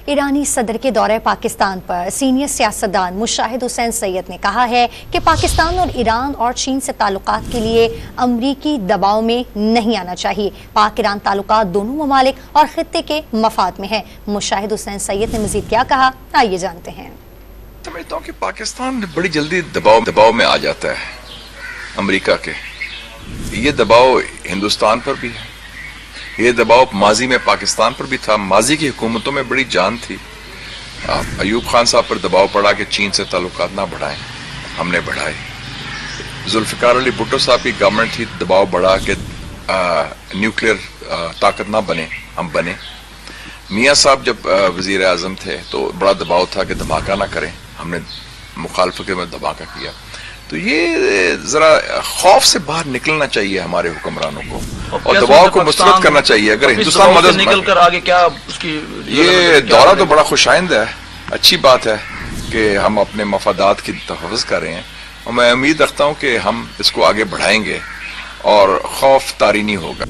ایرانی صدر کے دورہ پاکستان پر سینئر سیاستدان مشاہد حسین سید نے کہا ہے کہ پاکستان اور ایران اور چین سے تعلقات کے لیے امریکی دباؤ میں نہیں آنا چاہیے۔ پاک ایران تعلقات دونوں ممالک اور خطے کے مفاد میں ہیں۔ مشاہد حسین سید نے مزید کیا کہا، آئیے جانتے ہیں۔ سمجھتا ہوں کہ پاکستان بڑی جلدی دباؤ میں آ جاتا ہے امریکہ کے۔ یہ دباؤ ہندوستان پر بھی ہے، یہ دباؤ ماضی میں پاکستان پر بھی تھا۔ ماضی کی حکومتوں میں بڑی جان تھی۔ ایوب خان صاحب پر دباؤ پڑا کہ چین سے تعلقات نہ بڑھائیں، ہم نے بڑھائے۔ ذوالفقار علی بھٹو صاحب کی گورنمنٹ تھی، دباؤ بڑھا کہ نیوکلیئر طاقت نہ بنے، ہم بنے۔ میاں صاحب جب وزیر اعظم تھے تو بڑا دباؤ تھا کہ دھماکہ نہ کریں، ہم نے مخالفت میں دھماکہ کیا۔ تو یہ ذرا خوف سے باہر نکلنا چاہیے ہمارے حکمرانوں کو، اور دباؤ کو مسترد کرنا چاہیے۔ اگر ہندوستان مدد نکل کر آگے کیا اس کی یہ دورہ تو بڑا خوش آئند ہے، اچھی بات ہے کہ ہم اپنے مفادات کی تحفظ کر رہے ہیں، اور میں امید رکھتا ہوں کہ ہم اس کو آگے بڑھائیں گے اور خوف طاری نہیں ہوگا۔